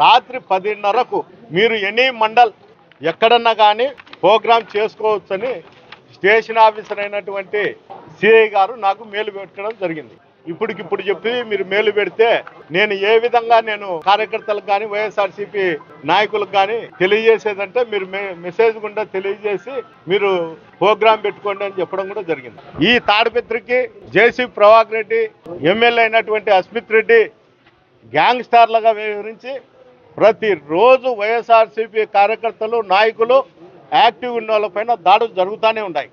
రాత్రి 10:30కు మీరు ఎనీ మండల్ ఎక్కడన్నా కానీ ప్రోగ్రాం చేసుకోవచ్చని స్టేషన్ ఆఫీసర్ అయినటువంటి సిఐ గారు నాకు మెయిల్ పెట్టడం జరిగింది. ఇప్పటికిప్పుడు చెప్పి మీరు మెయిల్ పెడితే నేను ఏ విధంగా నేను కార్యకర్తలకు కానీ వైఎస్ఆర్సీపీ నాయకులకు కానీ తెలియజేసేదంటే మీరు మెసేజ్ గుండా తెలియజేసి మీరు ప్రోగ్రాం పెట్టుకోండి అని చెప్పడం కూడా జరిగింది. ఈ తాడిపత్రికి జేసీ ప్రభాకర్ రెడ్డి, ఎమ్మెల్యే అయినటువంటి అస్మిత్ రెడ్డి గ్యాంగ్స్టార్లుగా వివరించి ప్రతిరోజు వైఎస్ఆర్సీపీ కార్యకర్తలు నాయకులు యాక్టివ్ ఉన్న వాళ్ళపైన దాడులు జరుగుతూనే ఉన్నాయి.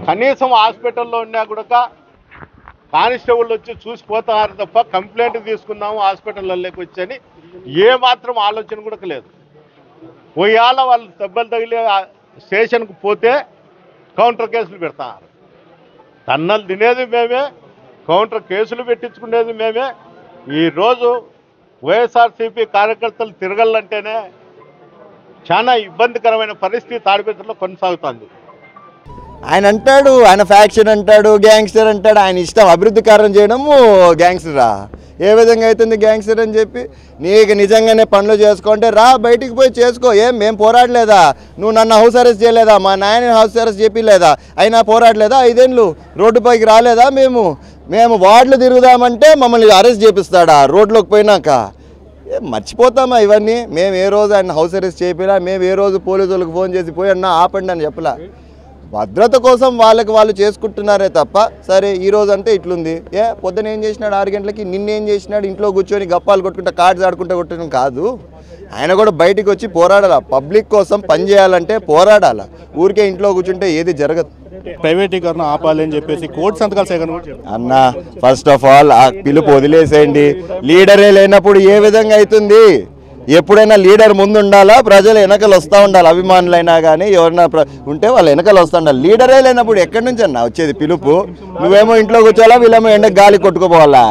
కనీసం హాస్పిటల్లో ఉన్నా కూడా కానిస్టేబుల్ వచ్చి చూసిపోతారు తప్ప కంప్లైంట్ తీసుకున్నాము హాస్పిటల్లోకి వచ్చని ఏమాత్రం ఆలోచన కూడా లేదు. పోయాల వాళ్ళు దెబ్బలు తగిలి స్టేషన్కు పోతే కౌంటర్ కేసులు పెడతారు. తన్నలు తినేది మేమే, కౌంటర్ కేసులు పెట్టించుకునేది మేమే. ఈరోజు వైఎస్ఆర్సీపీ కార్యకర్తలు తిరగాలంటేనే చాలా ఇబ్బందికరమైన పరిస్థితి తాడిపత్రిలో కొనసాగుతుంది. ఆయన అంటాడు, ఆయన ఫ్యాక్షన్ అంటాడు, గ్యాంగ్స్టర్ అంటాడు. ఆయన ఇష్టం అభివృద్ధి కార్యం చేయడము గ్యాంగ్స్టరా? ఏ విధంగా అవుతుంది గ్యాంగ్స్టర్ అని చెప్పి? నీకు నిజంగానే పనులు చేసుకుంటే రా, బయటికి పోయి చేసుకో. మేము పోరాడలేదా? నువ్వు నన్ను హౌస్ అరెస్ట్ చేయలేదా? మా నాయన హౌస్ అరెస్ట్ చేయలేదా? అయినా పోరాడలేదా? 5 ఏళ్ళు రోడ్డుపైకి రాలేదా? మేము వార్డులు తిరుగుదామంటే మమ్మల్ని అరెస్ట్ చేపిస్తాడా రోడ్లోకి పోయినాక? మర్చిపోతామా ఇవన్నీ? మేము ఏ రోజు ఆయన హౌస్ అరెస్ట్ చేయలేదా? మేము ఏ రోజు పోలీసులకు ఫోన్ చేసి పోయి అన్నా ఆపండి అని చెప్పలా. భద్రత కోసం వాళ్ళు చేసుకుంటున్నారే తప్ప, సరే ఈరోజు అంటే ఇట్లుంది. పొద్దున ఏం చేసినాడు 6 గంటలకి, నిన్నేం చేసినాడు ఇంట్లో కూర్చొని గప్పాలు కొట్టుకుంటా కార్డ్స్ ఆడుకుంటా కొట్టడం కాదు. ఆయన కూడా బయటికి వచ్చి పోరాడాల. పబ్లిక్ కోసం పనిచేయాలంటే పోరాడాల. ఊరికే ఇంట్లో కూర్చుంటే ఏది జరగదు. ప్రైవేటీకరణ ఆపాలి అని చెప్పేసి కోర్టు సంతకాలు సేకరణ అన్న, ఫస్ట్ ఆఫ్ ఆల్ ఆ పిలుపు వదిలేసేయండి. లీడరే లేనప్పుడు ఏ విధంగా అవుతుంది? ఎప్పుడైనా లీడర్ ముందు ఉండాలా, ప్రజలు వెనకలు వస్తూ ఉండాలి. అభిమానులైనా కానీ ఎవరైనా ఉంటే వాళ్ళు వెనకలు వస్తూ ఉండాలి. లీడరే లేనప్పుడు ఎక్కడి నుంచి అన్న వచ్చేది పిలుపు? నువ్వేమో ఇంట్లో కూర్చోవాలా, వీళ్ళేమో ఎండకు గాలి కొట్టుకుపోవాలా?